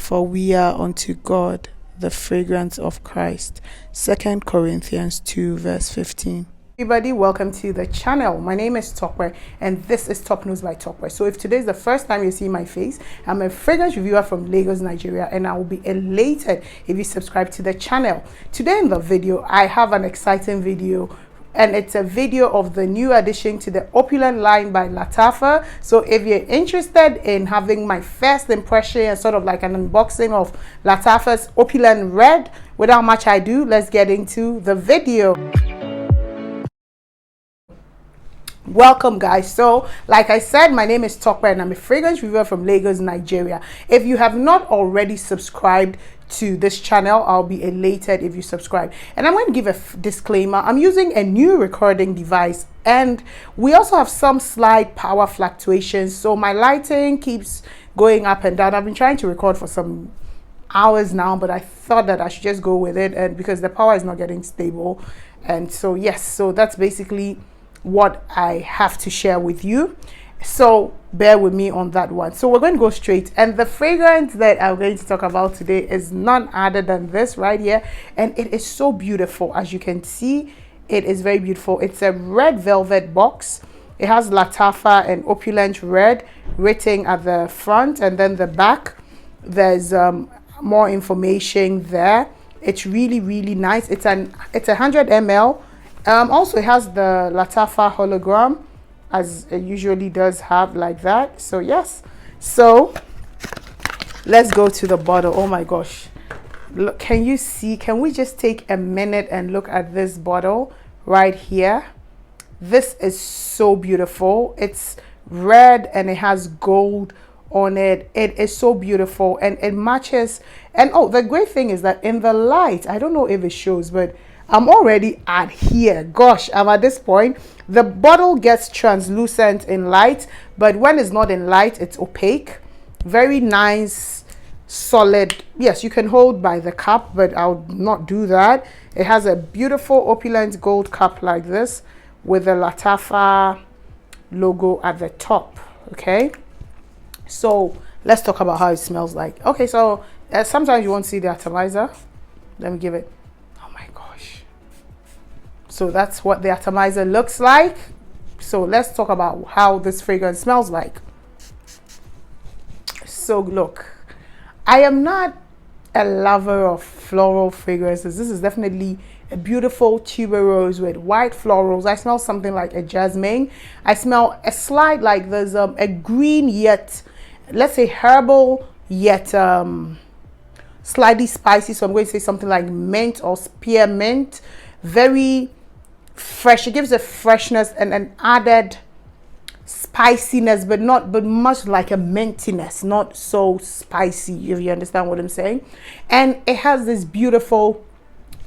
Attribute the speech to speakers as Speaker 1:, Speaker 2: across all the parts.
Speaker 1: for we are unto God the fragrance of Christ. 2 Corinthians 2 verse 15.
Speaker 2: Everybody, welcome to the channel. My name is Tope and this is Top News by Tope. So if today is the first time you see my face, I'm a fragrance reviewer from Lagos, Nigeria, and I will be elated if you subscribe to the channel. Today in the video, I have an exciting video, and it's a video of the new addition to the Opulent line by Lattafa. So if you're interested in having my first impression and sort of like an unboxing of Lattafa's Opulent Red, without much ado, let's get into the video. Welcome guys. So like I said, my name is Tope and I'm a fragrance reviewer from Lagos, Nigeria. If you have not already subscribed to this channel, I'll be elated if you subscribe. And I'm going to give a disclaimer. I'm using a new recording device and we also have some slight power fluctuations, so my lighting keeps going up and down. I've been trying to record for some hours now, but I thought that I should just go with it, and because the power is not getting stable. And so yes, so that's basically what I have to share with you, so bear with me on that one. So we're going to go straight, and the fragrance that I'm going to talk about today is none other than this right here, and it is so beautiful. As you can see, it is very beautiful. It's a red velvet box. It has Lattafa and Opulent Red written at the front, and then the back there's more information there. It's really nice. It's 100 ml. Also, it has the Lattafa hologram, as it usually does have, like that. So yes, so let's go to the bottle. Oh my gosh, look, can you see? Can we just take a minute and look at this bottle right here? This is so beautiful. It's red and it has gold on it. It is so beautiful and it matches. And oh, the great thing is that in the light, I don't know if it shows, but I'm already at here. Gosh, I'm at this point. The bottle gets translucent in light, but when it's not in light, it's opaque. Very nice, solid. Yes, you can hold by the cup, but I'll not do that. It has a beautiful opulent gold cup like this with the Lattafa logo at the top. Okay, so let's talk about how it smells like. Okay, so sometimes you won't see the atomizer. Let me give it. So that's what the atomizer looks like. So let's talk about how this fragrance smells like. So look, I am not a lover of floral fragrances. This is definitely a beautiful tuberose with white florals. I smell something like a jasmine. I smell a slight, like there's a green yet, let's say herbal yet slightly spicy. So I'm going to say something like mint or spearmint. Very fresh. It gives a freshness and an added spiciness, but much like a mintiness, not so spicy, if you understand what I'm saying. And it has this beautiful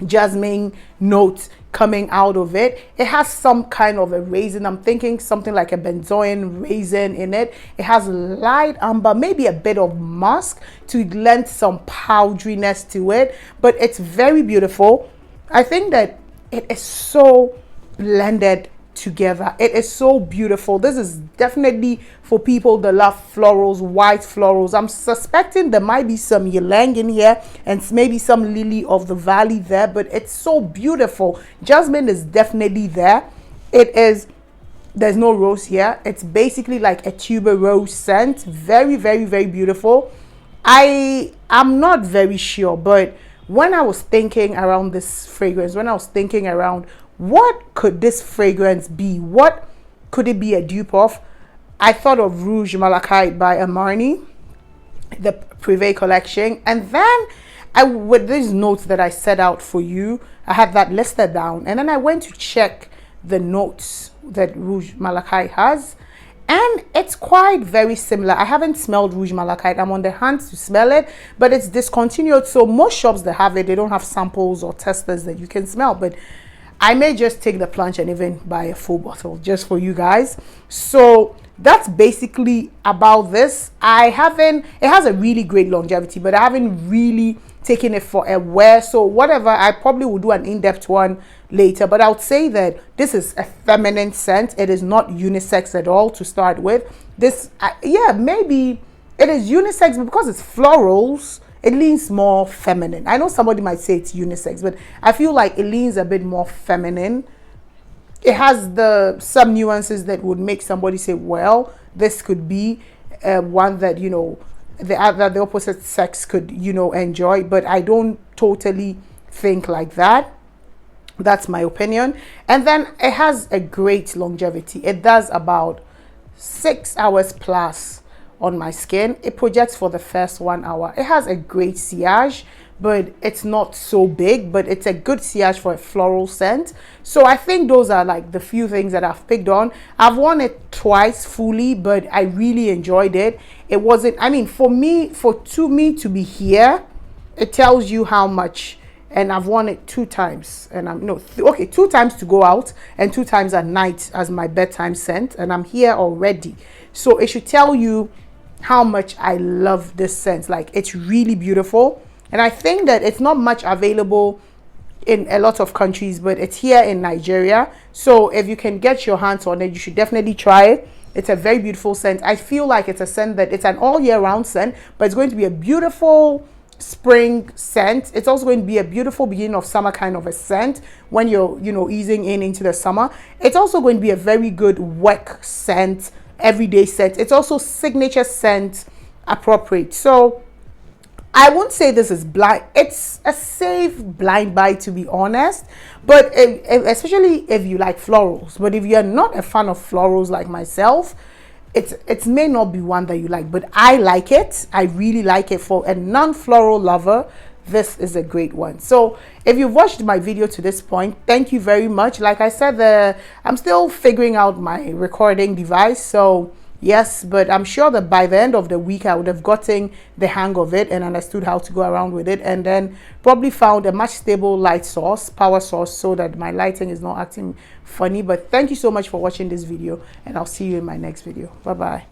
Speaker 2: jasmine note coming out of it. It has some kind of a raisin. I'm thinking something like a benzoin raisin in it. It has light amber, maybe a bit of musk to lend some powderiness to it, but it's very beautiful. I think that it is so blended together. It is so beautiful. This is definitely for people that love florals, white florals. I'm suspecting there might be some ylang in here and maybe some lily of the valley there, but it's so beautiful. Jasmine is definitely there. There's no rose here. It's basically like a tuberose scent. Very beautiful. I'm not very sure, but when I was thinking around this fragrance, when I was thinking around what could this fragrance be, what could it be a dupe of, I thought of Rouge Malachite by Armani, the Privé collection. And then with these notes that I set out for you, I had that listed down, and then I went to check the notes that Rouge Malachite has, and it's quite very similar. I haven't smelled Rouge Malachite. I'm on the hunt to smell it, but it's discontinued. So most shops that have it, they don't have samples or testers that you can smell. But I may just take the plunge and even buy a full bottle just for you guys. So that's basically about this. It has a really great longevity, but I haven't really taken it for a wear. So whatever, I probably will do an in-depth one later, but I would say that this is a feminine scent. It is not unisex at all to start with. This, yeah, maybe it is unisex, but because it's florals, it leans more feminine. I know somebody might say it's unisex, but I feel like it leans a bit more feminine. It has some nuances that would make somebody say, well, this could be one that, you know, the opposite sex could, you know, enjoy. But I don't totally think like that. That's my opinion. And then it has a great longevity. It does about 6 hours plus on my skin. It projects for the first 1 hour. It has a great sillage, but it's not so big, but it's a good sillage for a floral scent. So I think those are like the few things that I've picked on. I've worn it twice fully, but I really enjoyed it. It wasn't, I mean, for me to be here, it tells you how much. And I've worn it 2 times, and I'm 2 times to go out and 2 times at night as my bedtime scent, and I'm here already. So it should tell you how much I love this scent. Like, it's really beautiful, and I think that it's not much available in a lot of countries, but it's here in Nigeria. So if you can get your hands on it, you should definitely try it. It's a very beautiful scent. I feel like it's a scent that it's an all year round scent, but it's going to be a beautiful spring scent. It's also going to be a beautiful beginning of summer kind of a scent when you're, you know, easing into the summer. It's also going to be a very good work scent, everyday scent. It's also signature scent appropriate. So I won't say this is blind. It's a safe blind buy, to be honest, but especially if you like florals. But if you're not a fan of florals like myself, it may not be one that you like, but I like it. I really like it. For a non-floral lover, this is a great one. So if you've watched my video to this point, thank you very much. Like I said, I'm still figuring out my recording device, so yes, but I'm sure that by the end of the week I would have gotten the hang of it and understood how to go around with it, and then probably found a much stable power source, so that my lighting is not acting funny. But thank you so much for watching this video, and I'll see you in my next video. Bye bye.